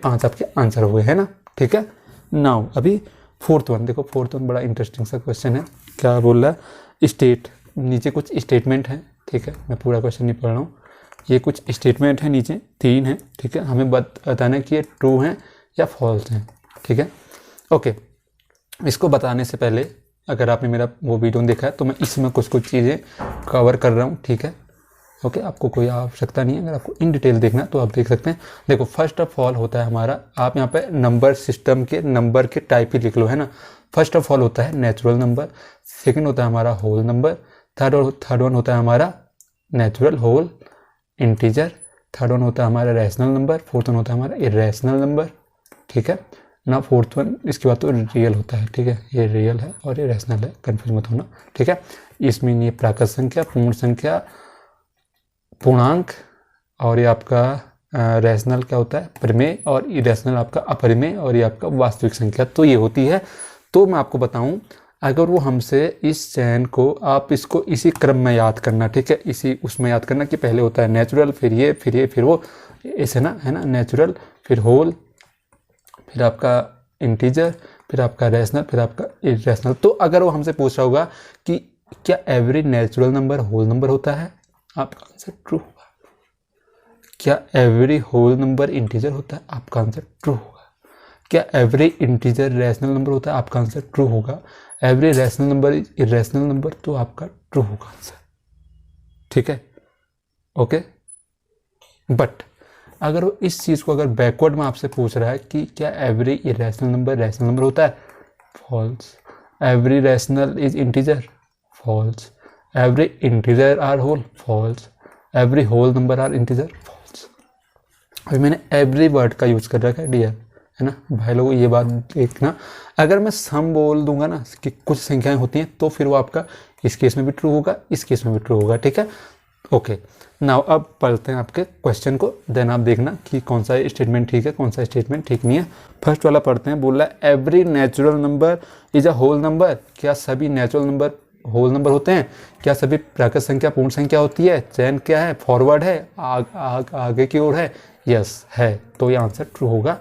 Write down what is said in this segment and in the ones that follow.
5 आपके आंसर हुए, है ना, ठीक है। नाउ अभी फोर्थ वन देखो, फोर्थ वन बड़ा इंटरेस्टिंग सा क्वेश्चन है। क्या बोल रहा है, स्टेट, नीचे कुछ स्टेटमेंट है, ठीक है, मैं पूरा क्वेश्चन नहीं पढ़ रहा हूँ, ये कुछ स्टेटमेंट है नीचे 3 है, ठीक है, हमें बताना है कि ये ट्रू है या फॉल्स है, ठीक है। ओके, इसको बताने से पहले अगर आपने मेरा वो वीडियो देखा है तो मैं इसमें कुछ चीज़ें कवर कर रहा हूँ, ठीक है। ओके, आपको कोई आवश्यकता नहीं है, अगर आपको इन डिटेल देखना है तो आप देख सकते हैं। देखो फर्स्ट ऑफ ऑल होता है हमारा, आप यहाँ पे नंबर सिस्टम के नंबर के टाइप ही लिख लो, है ना। फर्स्ट ऑफ ऑल होता है नेचुरल नंबर, सेकंड होता है हमारा होल नंबर, थर्ड वन होता है हमारा natural whole integer, third one होता है हमारा रैशनल नंबर, फोर्थ वन होता है हमारा इरेशनल नंबर, ठीक है ना। फोर्थ वन इसके बाद तो रियल होता है, ठीक है, ये रियल है और ये रैशनल है, कंफ्यूज मत होना, ठीक है। इसमें ये प्राकृत संख्या, पूर्ण संख्या, पूर्णांक, और ये आपका रैशनल क्या होता है, परिमेय, और इरेशनल आपका अपरिमेय, और ये आपका वास्तविक संख्या तो ये होती है। तो मैं आपको बताऊं, अगर वो हमसे इस चयन को, आप इसको इसी क्रम में याद करना, ठीक है, इसी उसमें याद करना कि पहले होता है नेचुरल, फिर ये, फिर ये, फिर वो, ऐसे ना, है ना, नेचुरल, फिर होल, फिर आपका इंटीजर, फिर आपका रैशनल, फिर आपका इरेशनल। तो अगर वो हमसे पूछ रहा होगा कि क्या every natural number whole number होता है, आपका आंसर ट्रू होगा। क्या एवरी होल नंबर इंटीजर होता है, आपका आंसर ट्रू होगा। क्या एवरी इंटीजर रैशनल नंबर होता है, आपका आंसर ट्रू होगा। Every rational number is irrational number, तो आपका ट्रू होगा आंसर, ठीक है, ओके। बट अगर वो इस चीज़ को अगर बैकवर्ड में आपसे पूछ रहा है कि क्या every irrational number rational number होता है, false. Every rational is integer, false. Every integer are whole, false. Every whole number are integer, false. अभी मैंने एवरी वर्ड का यूज कर रखा है डियर, है ना भाई लोगों, ये बात देखना। अगर मैं सम बोल दूंगा ना कि कुछ संख्याएं होती हैं, तो फिर वो आपका इस केस में भी ट्रू होगा, इस केस में भी ट्रू होगा, ठीक है, ओके। नाउ अब पढ़ते हैं आपके क्वेश्चन को, देन आप देखना कि कौन सा स्टेटमेंट ठीक है, कौन सा स्टेटमेंट ठीक नहीं है। फर्स्ट वाला पढ़ते हैं, बोल रहा है every natural number is a whole number. क्या सभी नेचुरल नंबर होल नंबर होते हैं? क्या सभी प्राकृत संख्या पूर्ण संख्या होती है? चयन क्या है, फॉरवर्ड है, आगे की ओर है? यस है, तो ये आंसर ट्रू होगा।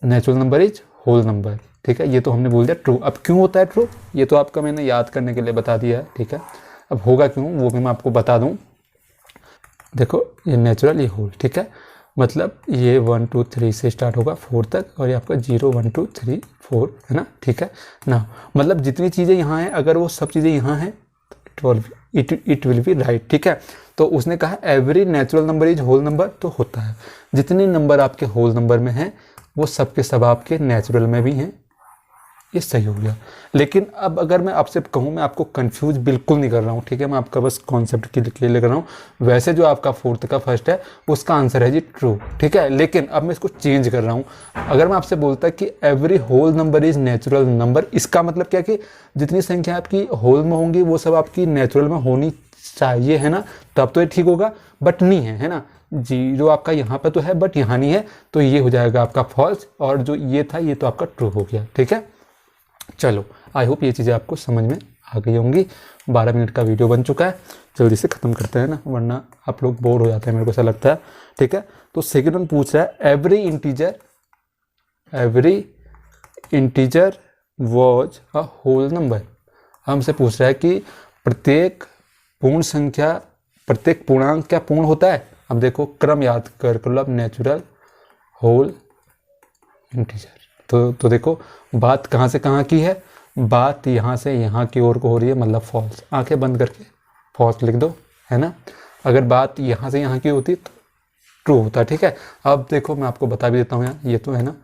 Natural number is whole number, ठीक है, ये तो हमने बोल दिया ट्रू। अब क्यों होता है ट्रू, ये तो आपका मैंने याद करने के लिए बता दिया है, ठीक है। अब होगा क्यों वो भी मैं आपको बता दूं। देखो ये नेचुरल, ये होल, ठीक है, मतलब ये 1 2 3 से स्टार्ट होगा 4 तक, और ये आपका 0 1 2 3 4 है ना, ठीक है ना। मतलब जितनी चीज़ें यहाँ हैं, अगर वो सब चीज़ें यहाँ हैं, इट विल बी राइट, ठीक है। तो उसने कहा every natural number is whole number, तो होता है। जितने नंबर आपके होल नंबर में हैं वो सब के सब आपके नेचुरल में भी हैं, ये सही हो गया। लेकिन अब अगर मैं आपसे कहूँ, मैं आपको कंफ्यूज बिल्कुल नहीं कर रहा हूँ, ठीक है, मैं आपका बस कॉन्सेप्ट के लिए कर रहा हूँ। वैसे जो आपका फोर्थ का फर्स्ट है उसका आंसर है जी ट्रू, ठीक है, लेकिन अब मैं इसको चेंज कर रहा हूँ। अगर मैं आपसे बोलता कि every whole number is natural number, इसका मतलब क्या कि जितनी संख्या आपकी होल में होंगी वो सब आपकी नेचुरल में होनी चाहिए, है ना, तब तो ये ठीक होगा। बट नहीं है, है ना, 0 आपका यहाँ पे तो है बट यहाँ नहीं है, तो ये हो जाएगा आपका फॉल्स, और जो ये था ये तो आपका ट्रू हो गया, ठीक है। चलो आई होप ये चीज़ें आपको समझ में आ गई होंगी। 12 मिनट का वीडियो बन चुका है, जल्दी से ख़त्म करते हैं ना, वरना आप लोग बोर हो जाते हैं, मेरे को ऐसा लगता है, ठीक है। तो सेकंड वन पूछ रहा है every integer was a whole number. हमसे पूछ रहा है कि प्रत्येक पूर्ण संख्या, प्रत्येक पूर्णांक क्या पूर्ण होता है। अब देखो क्रम याद कर लो, अब नेचुरल, होल, इंटीजर। तो देखो बात कहाँ से कहाँ की है, बात यहाँ से यहाँ की ओर को हो रही है, मतलब फॉल्स। आंखें बंद करके फॉल्स लिख दो, है ना। अगर बात यहाँ से यहाँ की होती तो ट्रू होता, ठीक है। अब देखो मैं आपको बता भी देता हूँ यार, ये तो है ना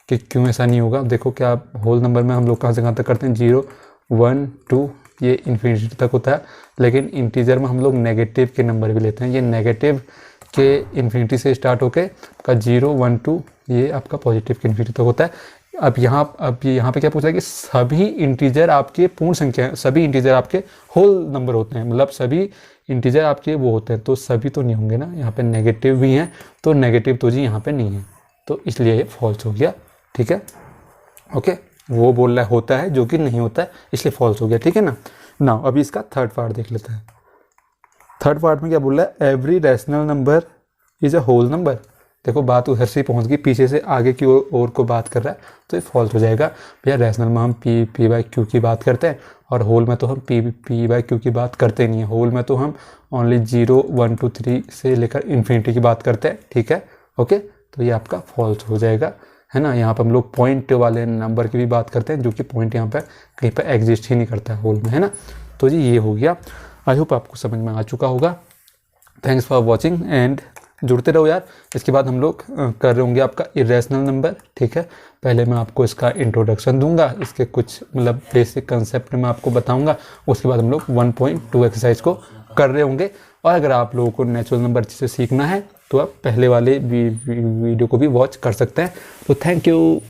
कि क्यों ऐसा नहीं होगा। देखो क्या होल नंबर में हम लोग कहाँ से कहाँ तक करते हैं, 0 1 2 ये इन्फिनिटी तक होता है, लेकिन इंटीजर में हम लोग नेगेटिव के नंबर भी लेते हैं। ये नेगेटिव के इन्फिनिटी से स्टार्ट होके का 0 1 2 ये आपका पॉजिटिव के इन्फिनिटी तक होता है। अब यहाँ पे क्या पूछा है कि सभी इंटीजर आपके पूर्ण संख्या, सभी इंटीजर आपके होल नंबर होते हैं, मतलब सभी इंटीजर आपके वो होते हैं, तो सभी तो नहीं होंगे ना, यहाँ पे नेगेटिव भी हैं, तो नेगेटिव तो जी यहाँ पे नहीं है, तो इसलिए ये फॉल्स हो गया, ठीक है, ओके। वो बोल रहा है होता है, जो कि नहीं होता है, इसलिए फॉल्स हो गया, ठीक है ना। नाउ अभी इसका थर्ड पार्ट देख लेते हैं। थर्ड पार्ट में क्या बोल रहा है, every rational number is a whole number. देखो बात उधर से ही पहुँच गई, पीछे से आगे की ओर को बात कर रहा है, तो ये फॉल्स हो जाएगा। भैया रैशनल में हम पी बाई क्यू की बात करते हैं, और होल में तो हम पी बाई क्यू की बात करते नहीं है। होल में तो हम ओनली 0 1 2 3 से लेकर इन्फिनिटी की बात करते हैं, ठीक है। ओके, तो ये आपका फॉल्स हो जाएगा, है ना। यहाँ पर हम लोग पॉइंट वाले नंबर की भी बात करते हैं, जो कि पॉइंट यहाँ पर कहीं पर एग्जिस्ट ही नहीं करता है होल में, है ना। तो जी ये हो गया। आई होप आपको समझ में आ चुका होगा। थैंक्स फॉर वॉचिंग एंड जुड़ते रहो यार। इसके बाद हम लोग कर रहे होंगे आपका इरेशनल नंबर, ठीक है। पहले मैं आपको इसका इंट्रोडक्शन दूंगा, इसके कुछ मतलब बेसिक कंसेप्ट मैं आपको बताऊंगा। उसके बाद हम लोग 1.2 एक्सरसाइज को कर रहे होंगे। और अगर आप लोगों को नेचुरल नंबर अच्छे से सीखना है तो आप पहले वाले वीडियो को भी वॉच कर सकते हैं। तो थैंक यू।